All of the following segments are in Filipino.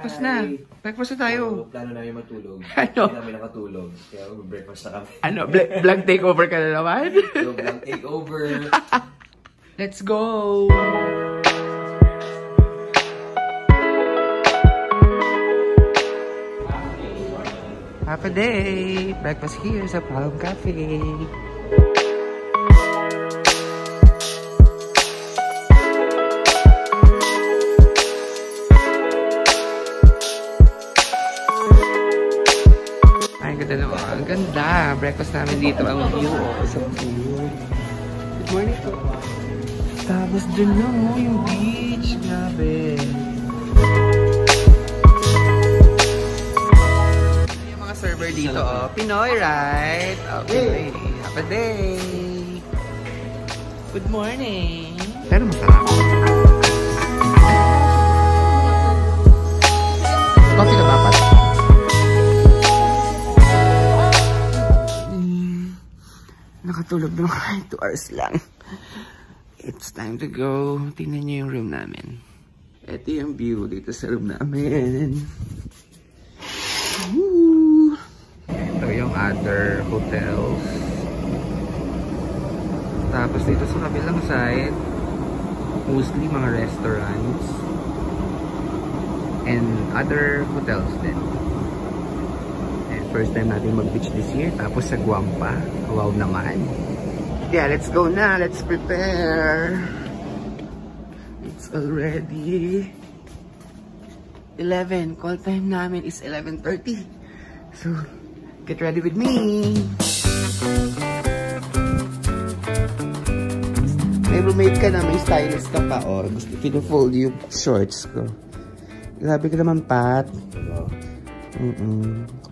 Breakfast na. Breakfast na tayo. Plano namin matulog. Ano? Hindi namin nakatulog. Kaya mag-breakfast na kami. Ano? Vlog takeover ka na naman? So, vlog takeover. Let's go! Happy day! Breakfast here sa Palom Cafe. Ang ganda. Breakfast namin dito. Ang view. Isang view. Good morning po. Tapos dun lang yung beach. Grabe. Yung mga server dito. Pinoy, right? Okay. Happy day. Good morning. Pero masarap. Coffee ka ba, Pat? Nakatulog na mga 2 hours lang. It's time to go. Tingnan niyo yung room namin. Ito yung view dito sa room namin. Woo! Ito yung other hotels. Tapos dito sa kabilang side, mostly mga restaurants and other hotels din. First time natin mag-beach this year. Tapos sa Guam pa. Wow naman. Yeah, let's go na. Let's prepare. It's already 11. Call time namin is 11:30. So, get ready with me. May roommate ka na. May stylist ka pa. Or gusto pino-fold yung shorts ko. Grabe ka naman, Pat.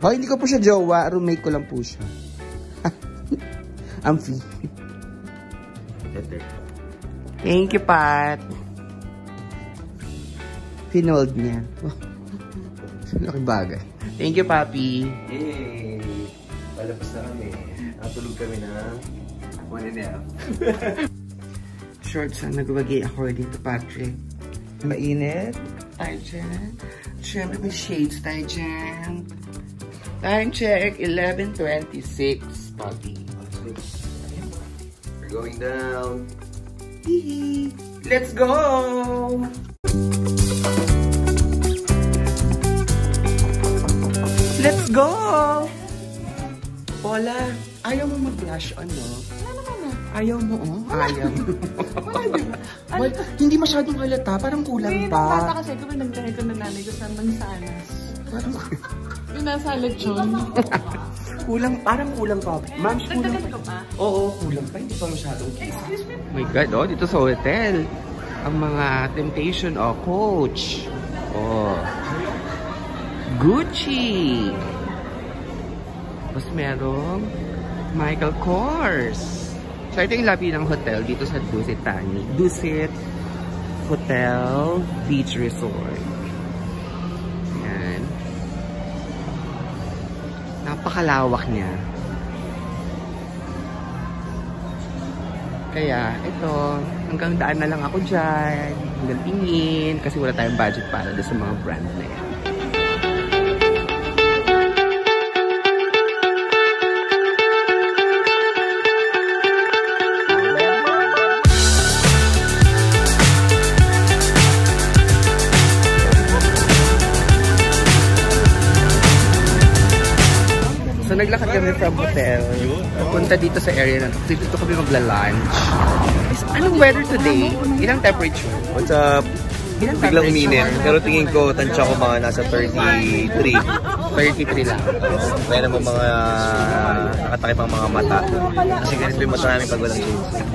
Oh, hindi ko po siya jowa. Roommate ko lang po siya. Amphi. Thank you, Pat. Pinold niya. Oh. Laking bagay. Thank you, Papi. Yay! Palabas na kami. Natulog kami na 1.5. Shorts ang nagwagi according to Patrick. Mainit. Tayo dyan. Siyempre may shades tayo dyan. Time check, 11:26, Papi. We're going down. Let's go! Let's go! Paula, ayaw mo mag-blush on, no? Ayaw mo, oh? Ayaw. Well, hindi masyadong halata. Parang kulang pa. Hindi, bata kasi ito nagdahay ko na nanay ko sa mansanas. Yung nasa lechon. Parang kulang pa. Ma'am, kulang pa. Pa. Oo, kulang pa. Hindi pa masyadong. Excuse me. Oh my God, oh, dito sa hotel. Ang mga temptation, oh, Coach. Oh. Gucci. Tapos merong Michael Kors. So, ito yung labi ng hotel dito sa Dusit Thani. Dusit Hotel Beach Resort. Yan. Napakalawak niya. Kaya, ito, hanggang daan na lang ako dyan. Hanggang tingin. Kasi wala tayong budget para sa mga brand na yan. So, naglakad kami from hotel. Punta dito sa area na ito. Dito kami magla-lunch. Anong weather today? Ilang temperature? What's up? Biglang minute. Pero tingin ko, tansya ko mga nasa 33. 33 lang. Kaya naman mga nakatakip ang mga mata. Kasi ganito yung mata namin pag walang shades.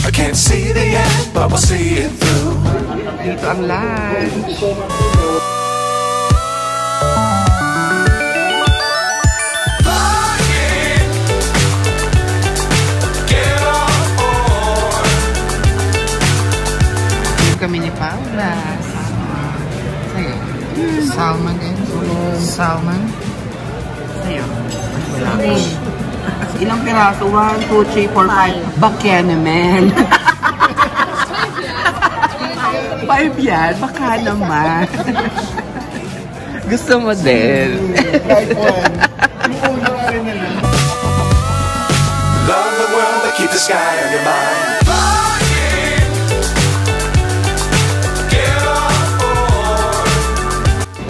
I can't see the end, but we'll see it through. Dito ang lunch. Kami ni Paula. Sa'yo. Salmon din. Salmon. Sa'yo. Ilang piraso? 1, 2, 3, 4, 5. Bakya naman. 5 yan, baka naman. Gusto mo din. Love the world, but keep the sky on your mind.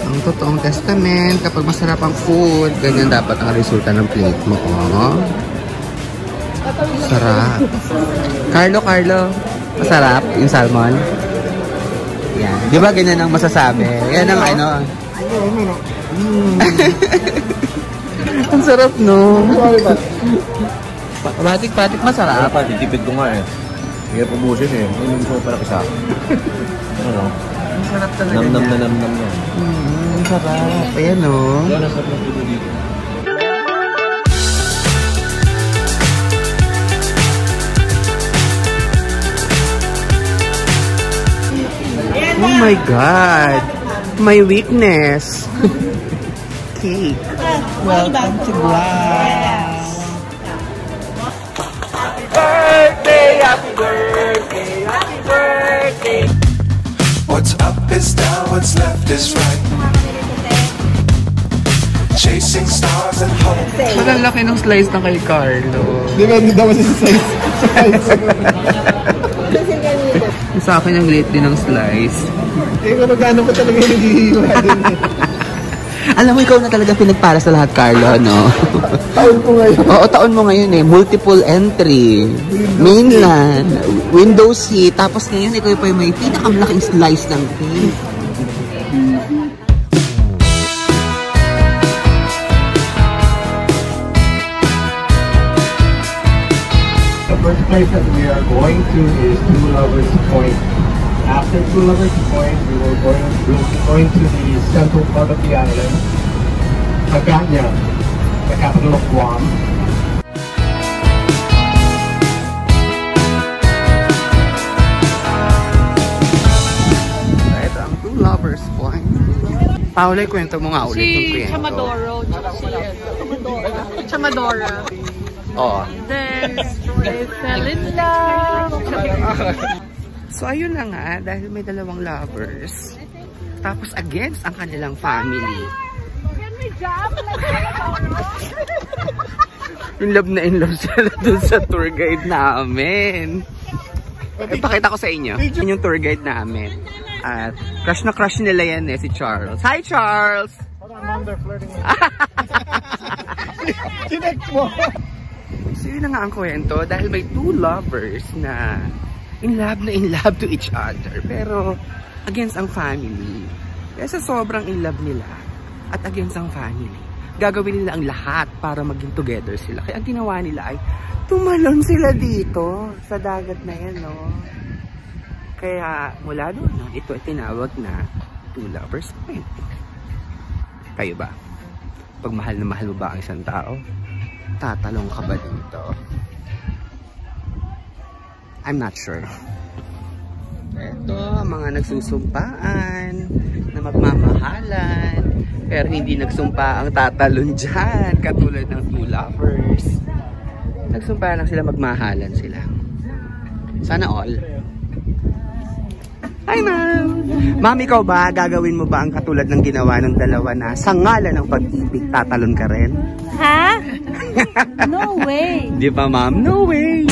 Ang totoong testament, kapag masarap ang food, ganyan dapat ang resulta ng plate mo. Oh. Sarap. Carlo, masarap yung salmon. Yan. Di ba ganyan ang masasabi? Yan ang ano. Ang sarap, no? Patik-patik masarap. Dapat, titipid ko nga eh. Hindi po busin eh. Hindi mo para kisa. Ano? Ang sarap talaga. Nam-nam na nam-nam yan. Ang sarap. Ayan, no? Yan ang sarap ng puto dito. Oh my God! My weakness! Cake! Welcome to Brown! Birthday! Happy birthday! Happy birthday! What's up is down, what's left is right. Chasing stars and hope. Ba't ang laki ng slice na kay Carlo? Di ba, hindi daw sa size. Sa akin ang liit din ng slice. Eh, kung magkano ko talaga yung naghihiwa din. Alam mo, ikaw na talaga pinagpara sa lahat, Carlo, no? Taon ko ngayon. Oo, taon mo ngayon eh. Multiple entry. Mainland. Window seat. Tapos ngayon, ikaw pa yung may pinakamalaking slice ng cake. The first place that we are going to is Two Lovers Point. After Two Lovers Point, we'll be going to the central part of the island, Aganya, the capital of Guam. Ito ang Two Lovers Point. Paula, kwento mo nga ulit yung Si kwento. Chamadoro. Chamadora. Oo. Then, they fell in love. So, ayun na nga, dahil may dalawang lovers. Tapos, against ang kanilang family. Yung love na in love sila dun sa tour guide namin. Ipakita ko sa inyo. Yun yung tour guide namin. At crush na crush nila yan eh, si Charles. Hi, Charles! Hold on, Mom, they're flirting with Connect mo! So yun na nga ang kwento dahil may two lovers na in love to each other. Pero against ang family. Kaya sa sobrang in love nila at against ang family, gagawin nila ang lahat para maging together sila. Kaya ang ginawa nila ay tumalon sila dito sa dagat na yan, no? Kaya mula doon, no, ito ay tinawag na Two Lovers Point. Kayo ba? Pag mahal na mahal mo ba ang isang tao? Tatalong ka ba dito? I'm not sure. Ito, mga nagsusumpaan na magmamahalan pero hindi nagsumpa ang tatalon dyan katulad ng Two Lovers. Nagsumpaan lang sila, magmahalan sila. Sana all. Hi, Ma'am! Ma'am, ikaw ba, gagawin mo ba ang katulad ng ginawa ng dalawa na sa ngalan ng pag-ibig, tatalon ka rin? Ha? No way! Di ba, Ma'am? No way!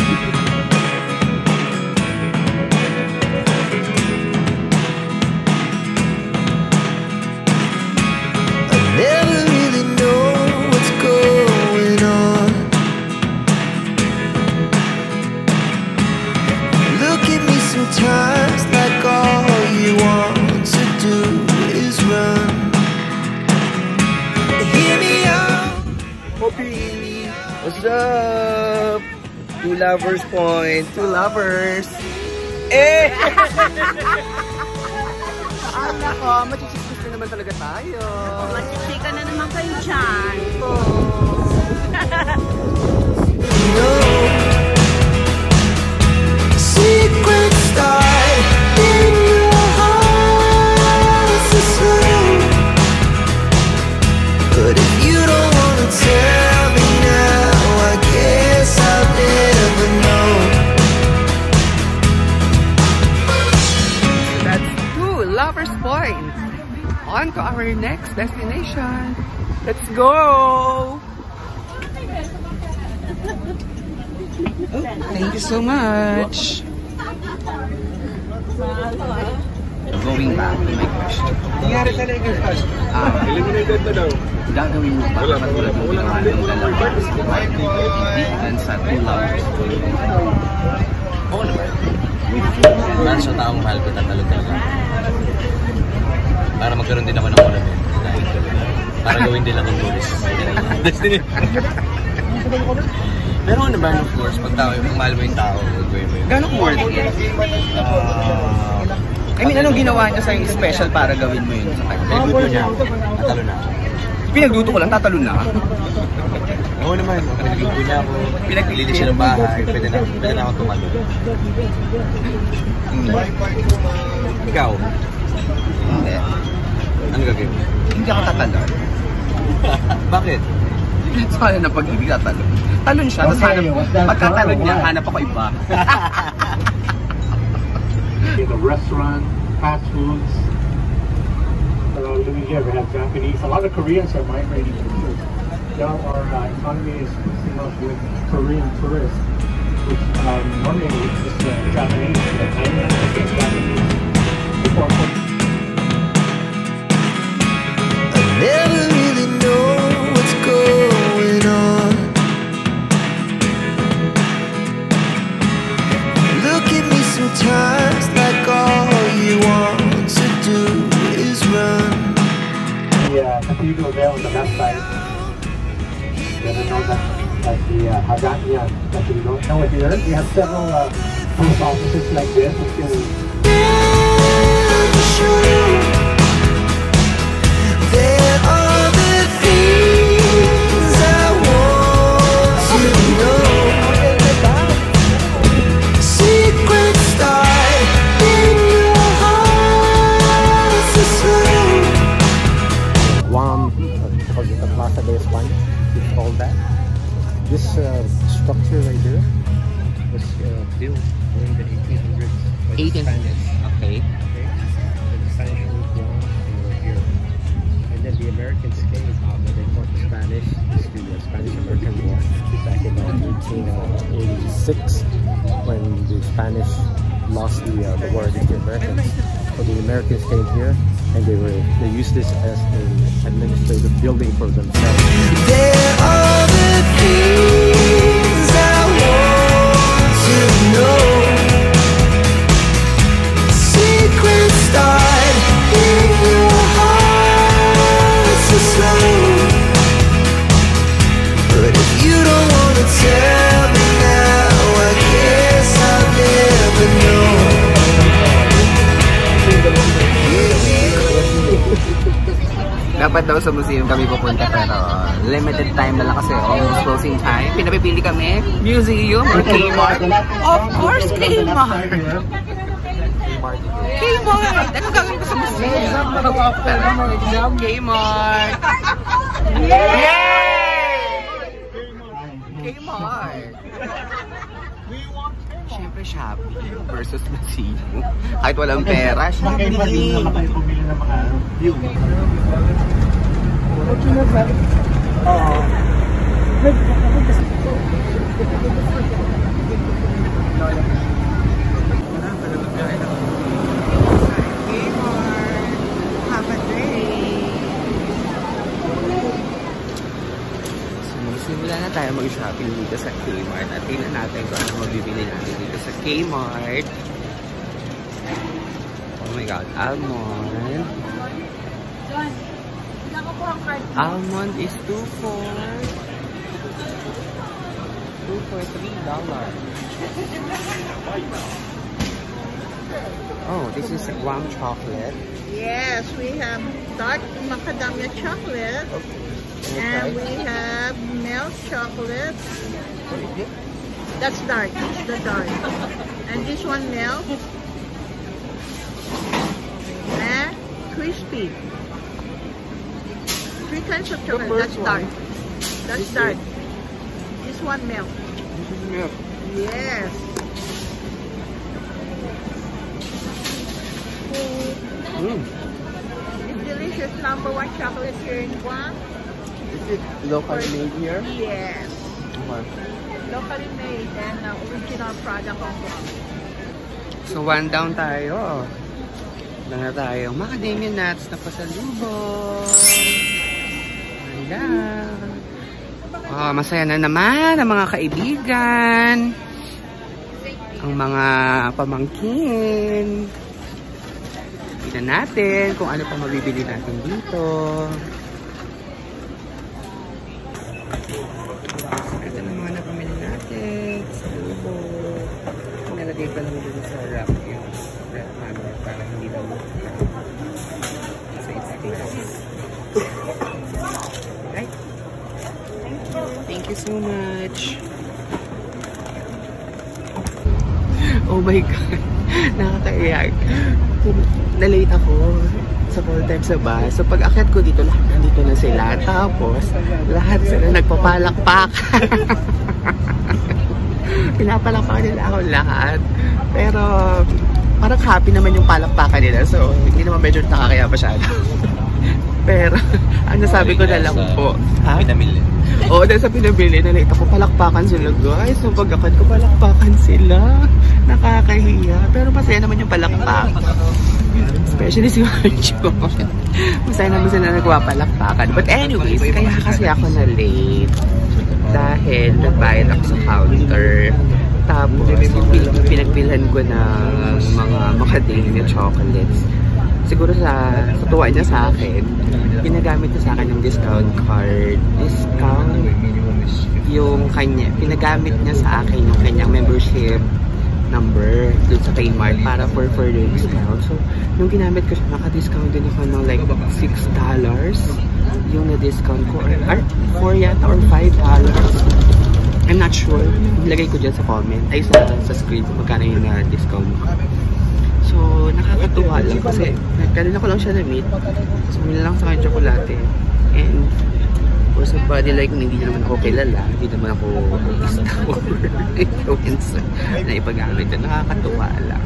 Never really know what's going on. Look at me sometimes like all you want to do is run. Hear me out. Poppy! What's up? Two Lovers Point. Two lovers! Eh! Ala ko, machichismis na naman talaga tayo. Machichika na naman kayo dyan. Secret start in your heart so slow. But if you don't wanna tell me now, I guess I'll never know. That's on to our next destination. Let's go! Oh, thank you so much. Going back to my question. Nangyari talaga yung first. Eliminated na daw. Gagawin mo ba katulad mo ginawa ng dalawa sa 2 hours? Oo naman. Para sa taong mahal ko tatalo talaga. Para magkaroon din ako ng ornament. Para gawin din lang ng tourist. Destiny. Pero naman, of course, pag mahal mo yung tao, gagawin mo yun. Gano'ng worth it? I mean, anong ginawa niya sa'yo special para gawin mo yun? Pinagluto niya. Tatalo na. Pinagluto ko lang, tatalo na. Oo naman. Pinagluto niya ako. Pinaglili siya ng bahay. Pwede na ako tumalo. Ikaw? Hindi. Ano gagawin mo? Hindi ako tatalo. Bakit? Sana na pag-ibig tatalo. Talon siya, tapos pagkatalon niya, hanap ako iba. In the restaurant, fast foods. Living here, we have Japanese. A lot of Koreans are migrating here. Now our economy is pretty much with Korean tourists, which normally is Japanese, but Thailand is Japanese. I never really know what's going on. Look at me sometimes like all you want to do is run. The cathedral there on the left side. You ever know that's the Hagatmyan Cathedral. Now here we have several post offices like this. There are the things I want to know. Secrets start in your heart so slow. Guam, because of the Plaza de España, it's called that. This structure right here was built during the 1800s by the Spanish. Okay. The Spanish moved Guam and were here. And then the Americans came when they fought the Spanish, the Spanish-American War, back in 1886, when the Spanish lost the war against the Americans. So the Americans came here, and they used this as an administrative building for themselves. There are the things I want to know. Secrets start in your heart so slow. But if you don't want to tell me now, I guess I'll never know. Dapat daw sa museum kami pupunta pero limited time na lang kasi almost closing time. Pinapipili kami, museum or Kmart? Of course, Kmart! Kmart! Ano gagawin ko sa museum? Kmart! Yay! Kmart! Siyempre Shopee versus museum. Kahit walang pera, Shopee! Simula na tayo mag-shopping dito sa Kmart at tingnan natin kung ano mabibili natin dito sa Kmart. Oh my god, almond. Almond is $2 for $3. Oh, this is Guam chocolate. Yes, we have dark macadamia chocolate. And we have milk chocolate. That's dark. It's the dark. And this one milk. And crispy. 3 kinds of chocolate. That's dark. That's dark. This one milk. This is milk. Yes. It's delicious. #1 chocolate here in Guam. Is it locally made here? Yes. Okay. Locally made and original product of Guam. So, 1 down tayo. Wala na tayo. Macadamia nuts na pasalubong. Wala. Oh, masaya na naman ang mga kaibigan. Ang mga pamangkin. Tignan natin kung ano pa mabibili natin dito. Ito na mga napamili natin. Salubong. Nalagay pa naman dito sa wrap yung wrap namin para hindi na sa it's right? Thank you so much. Oh my God. Nakakaiyak. Na-late ako sa full time sa bus. So pag akyat ko dito, lahat nandito na sila. Tapos, lahat sila nagpapalakpak. Pinapalakpakan nila ako lahat. Pero, parang happy naman yung palakpakan nila. So, hindi naman medyo nakakaya masyado. Pero, ang nasabi ko na lang po. Ha? Pinamili. Oo, dahil sa pinabili, na late ako, palakpakan sila guys. So, pag akyat ko, palakpakan sila. Nakakahiya. Pero masaya naman yung palakpak. Especially si Marjo. Masaya naman sila nagwapalakpakan. But anyways, kaya kasi ako na late. Dahil nagbayad ako sa counter. Tapos, pinagbilhan ko ng mga macadamia chocolates. Siguro sa tuwa niya sa akin, pinagamit niya sa akin ng discount card. Discount yung kanya, pinagamit niya sa akin yung kanyang membership number dun sa Kmart para for further discount. So, nung ginamit ko siya, naka-discount din ako ng like $6 yung na-discount ko. Or 4 yata or $5. I'm not sure. Nilagay ko dyan sa comment. Ay, sa screen kung magkano yung na-discount ko. So, nakakatuwa lang kasi kanina ko lang siya na-meet. So, mila lang sa akin tsokolate. And for somebody like me, hindi naman ako kilala. Hindi naman ako influencer na ipagamit. Nakakatuwa lang.